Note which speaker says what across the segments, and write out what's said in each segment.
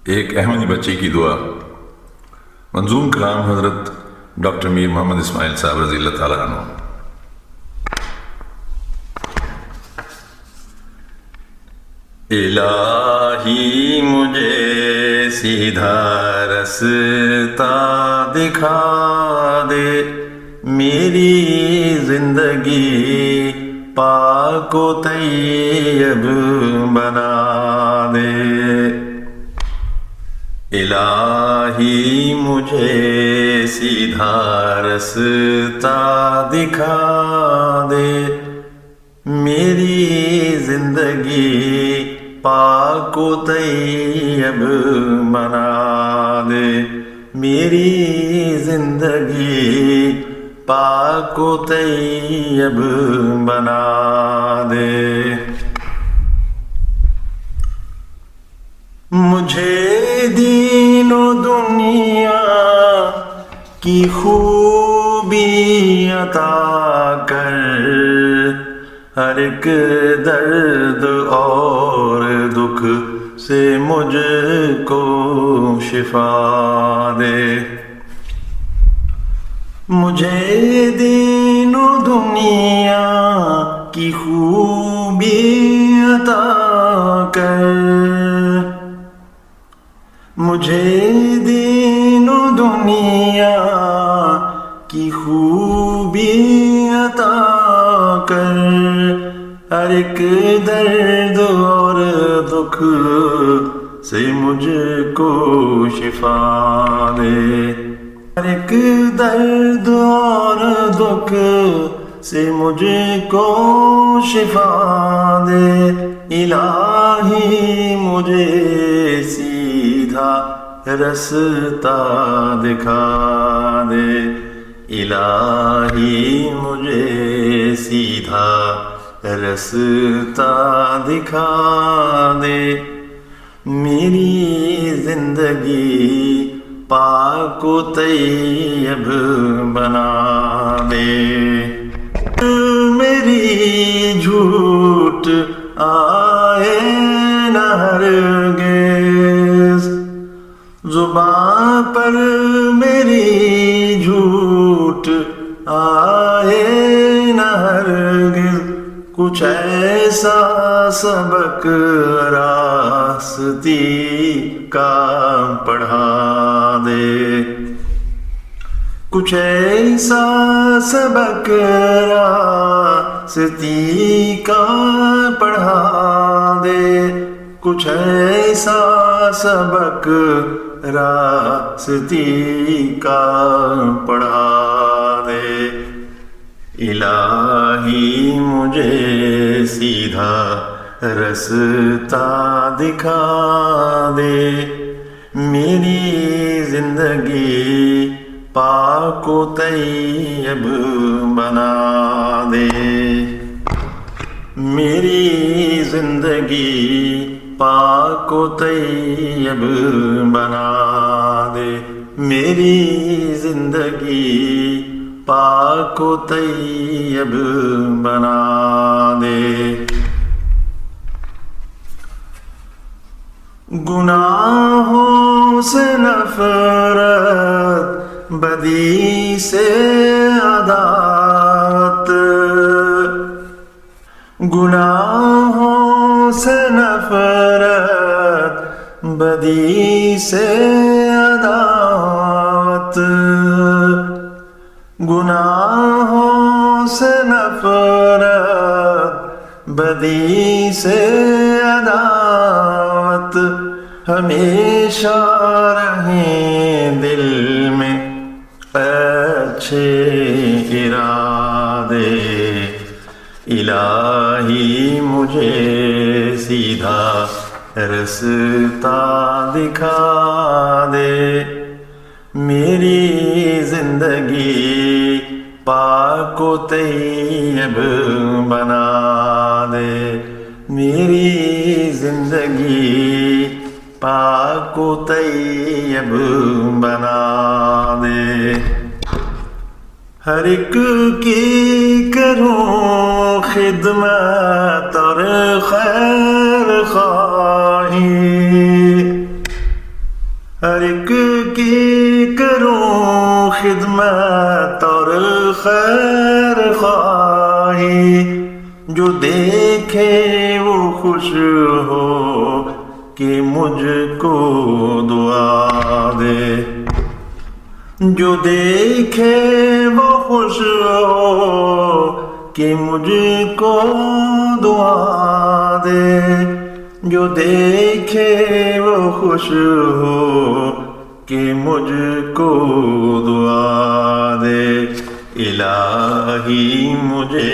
Speaker 1: ایک احمدی بچے کی دعا. منظوم کلام حضرت ڈاکٹر میر محمد اسماعیل صاحب رضی اللہ تعالیٰ عنہ. الہی مجھے سیدھا رستہ دکھا دے، میری زندگی پاک و طیب بنا دے. الہی مجھے سیدھا رستہ دکھا دے، میری زندگی پاک و طیب بنا دے، میری زندگی پاک و طیب بنا دے. مجھے دین و دنیا کی خوبی عطا کر، ہر ایک درد اور دکھ سے مجھ کو شفا دے. مجھے دین و دنیا کی خوبی عطا کر، مجھے دین و دنیا کی خوبی عطا کر، ہر ایک درد اور دکھ سے مجھ کو شفا دے. ہر ایک درد اور دکھ سے مجھ کو شفا دے. الہی مجھے سیدھا رستہ دکھا دے، الہی مجھے سیدھا رستہ دکھا دے، میری زندگی پاک و طیب بنا دے. میری جھوٹ آئے نہ ہرگز زباں پر، میری جھوٹ آئے نہ ہرگز، کچھ ایسا سبق راستی کا پڑھا دے، کچھ ایسا سبق راستی کا پڑھا دے، کچھ ایسا سبق راستی کا پڑھا دے. الہی مجھے سیدھا رستہ دکھا دے، میری زندگی پاک و طیب بنا دے، میری زندگی پاک و طیب بنا دے، میری زندگی پاک و طیب بنا دے. گناہوں سے نفرت، بدی سے عداوت، گناہوں سے نفرت، بدی سے عداوت، گناہوں سے نفرت، بدی سے عداوت، ہمیشہ رہیں دل میں اچھے ارادے. الہی مجھے سیدھا رستہ دکھا دے، میری زندگی پاک و طیب بنا دے، میری زندگی پاک و طیب بنا دے. ہر ایک کی کروں خدمت اور خیر خواہی،
Speaker 2: ہر ایک کی کروں خدمت اور خیر خواہی، جو دیکھے وہ خوش ہو کہ مجھ کو دعا دے، جو دیکھے وہ خوش ہو کہ مجھ کو دعا دے، جو دیکھے وہ خوش ہو کہ مجھ کو دعا دے۔ الہی مجھے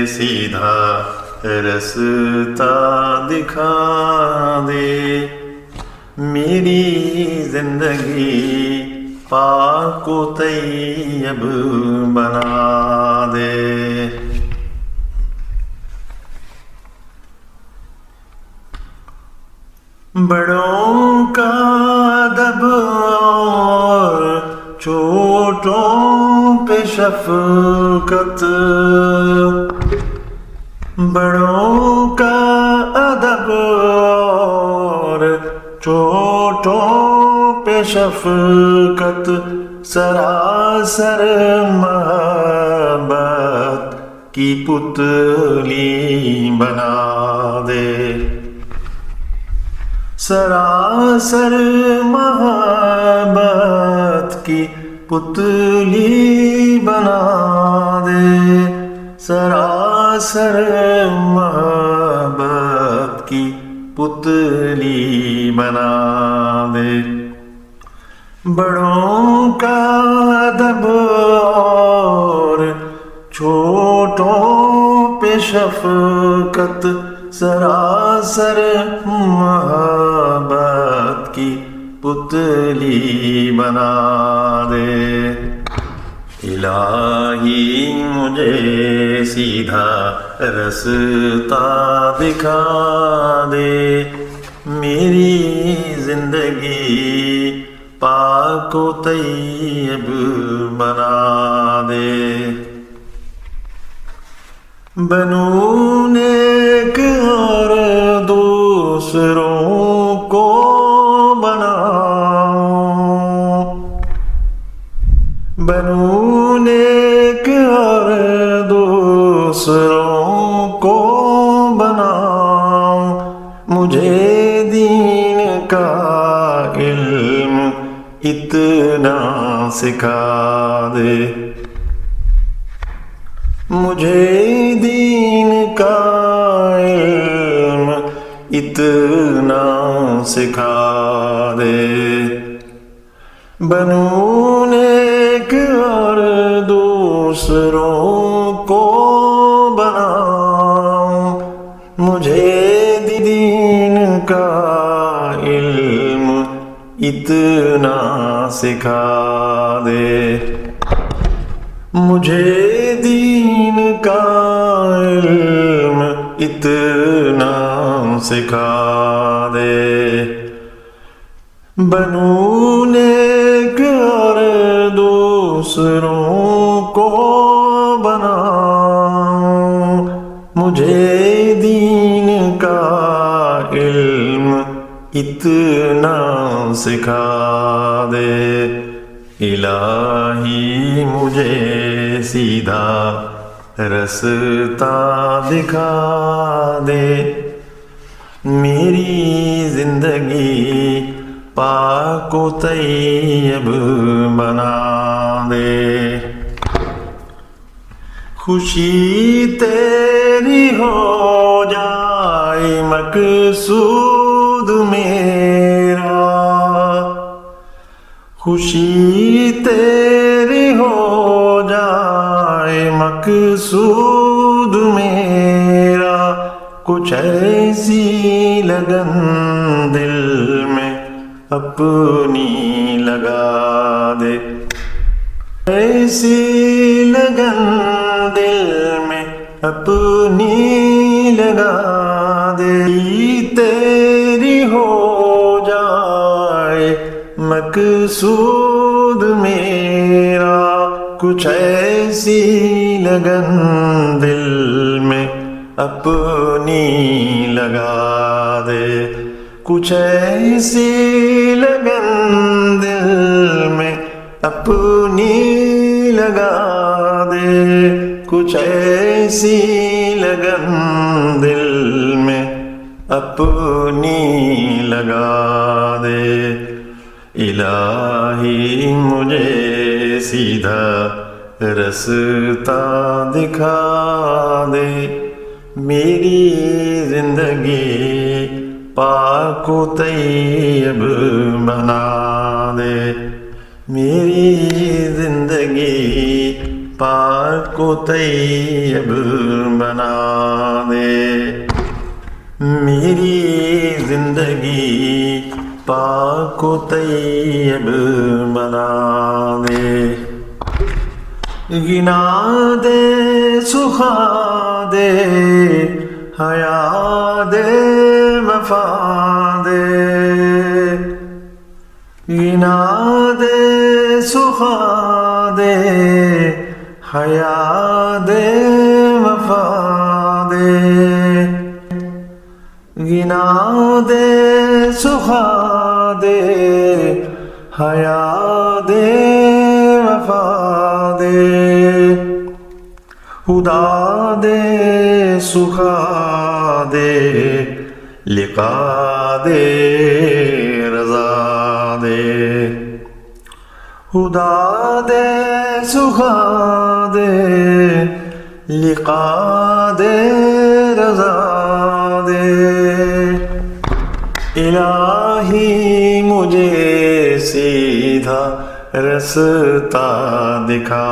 Speaker 2: سیدھا رستہ دکھا دے، میری زندگی پاک و طیب بنا دے۔ بڑوں کا ادب اور چھوٹوں پہ شفقت، بڑوں کا ادب اور چھوٹوں پہ شفقت، سراسر محبت کی پتلی بنا دے، سراسر محبت کی پتلی بنا دے، سراسر محبت کی پتلی بنا دے۔ بڑوں کا ادب اور چھوٹوں پہ شفقت، سراسر محبت کی پتلی بنا دے۔ الہی مجھے سیدھا رستہ دکھا دے، میری زندگی پاک و طیب بنا دے۔ بنوں نیک اور دوسروں کو بناؤں، بنوں نیک اور دوسروں کو بناؤں، مجھے دین کا علم اتنا سکھا دے، مجھے دین کا علم اتنا سکھا دے۔ بنوں نیک اور دوسروں کو بناؤں، مجھے دین کا علم اتنا سکھا دے، مجھے دین کا علم اتنا سکھا دے۔ بنوں نیک اور دوسروں کو بناؤں، مجھے دین کا علم اتنا سکھا دے۔ الہی مجھے سیدھا رستہ دکھا دے، میری زندگی پاک و طیب بنا دے۔ خوشی تیری ہو جائے مقصود میرا، خوشی تیری ہو جائے مقصود میرا، کچھ ایسی لگن دل میں اپنی لگا دے، ایسی لگن دل میں اپنی لگا دے، تیری ہو جائے مقصود میرا، کچھ ایسی لگن دل میں اپنی لگا دے، کچھ ایسی لگن دل میں اپنی لگا دے، کچھ ایسی لگن دل میں اپنی لگا دے، الہی مجھے سیدھا رستہ دکھا دے، میری زندگی پاک و طیب بنا دے، میری زندگی پاک و طیب بنا دے، میری زندگی پاک و طیب بنا دے، گنا دے سکھا دے حیا دے وفا دے، گنا دے سکھا دے حیا دے وفا دے، گنا دے سکھا دے حیا دے وفا دے، خدا دے سکھا دے لقا دے رضا دے، خدا دے سکھا دے لقا دے رضا دے، الہی مجھے سیدھا رستہ دکھا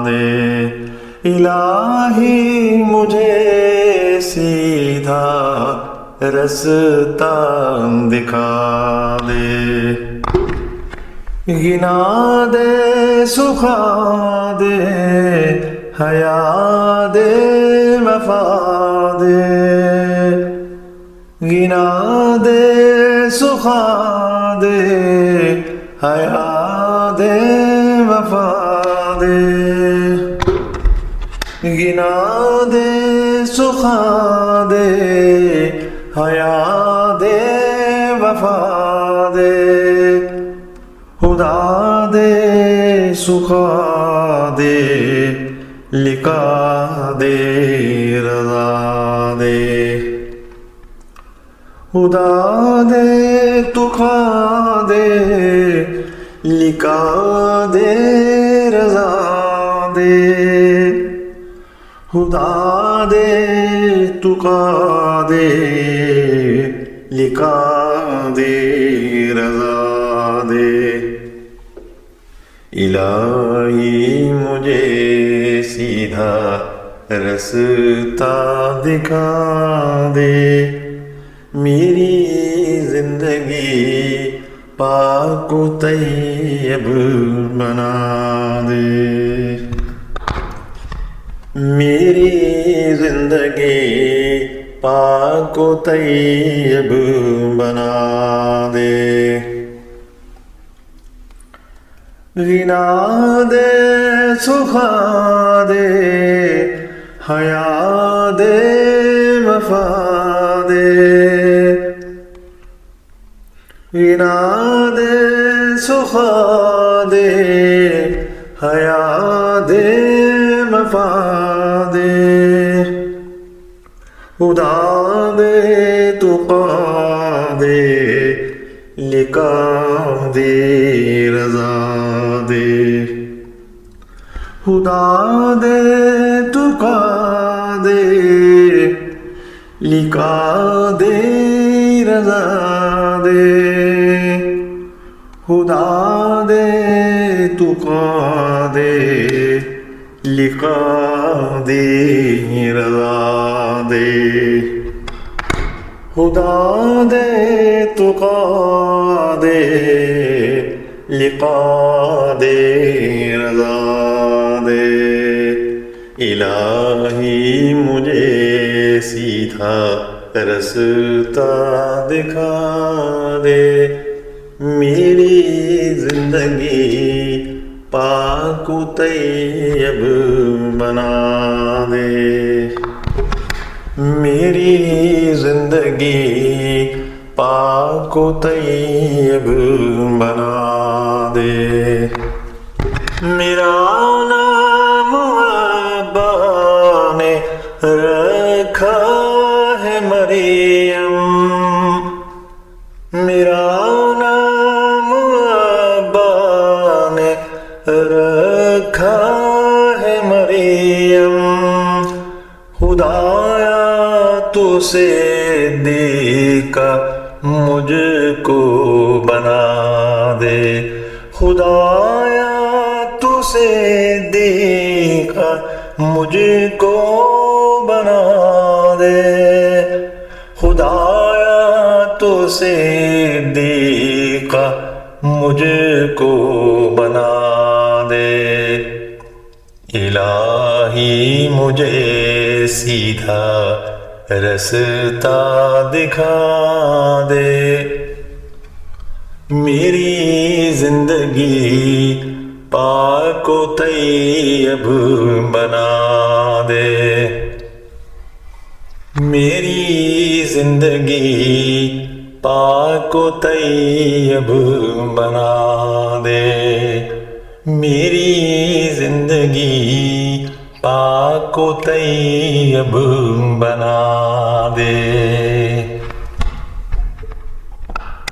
Speaker 2: دے، الہی مجھے سیدھا رستہ دکھا دے، گنا دے سکھا دے حیا دے وفا دے، گنا دے سکھا دے حیا دے وفا دے، گنا دے سکھا دے حیا دے وفا دے، خدا دے سکھا دے لقا دے رضا دے، خدا دے تخا دے لقا دے رضا دے، خدا دے تقا دے لقا دے رضا دے، الہی مجھے سیدھا رستہ دکھا دے، میری زندگی پاک و طیب بنا دے، میری زندگی پاک و طیب بنا دے، گنا دے سکھا دے حیا دے وفا دے، گنا دے سکھا دے حیا دے وفا دے، خدا دے تقا دے لقا دے رضا دے، خدا دے تقا دے لقا دے رضا دے، خدا دے تقا دے لقا دے رضا دے، خدا دے تقا دے لقا دے رضا دے، الہی مجھے سیدھا رستہ دکھا دے، میری زندگی پاک و طیب بنا دے، میری زندگی پاک و طیب بنا دے میرا نام ابا نے رکھا ہے مریم میرا نام ابا نے رکھا ہے مریم خدایا تو صدیقہ مجھ کو بنا دے خدایا تو صدیقہ مجھ کو بنا دے خدایا تو صدیقہ مجھ کو بنا دے الہی مجھے سیدھا رستہ دکھا دے میری زندگی پاک و طیب بنا دے میری زندگی پاک و طیب بنا دے میری زندگی پاک و طیب بنا دے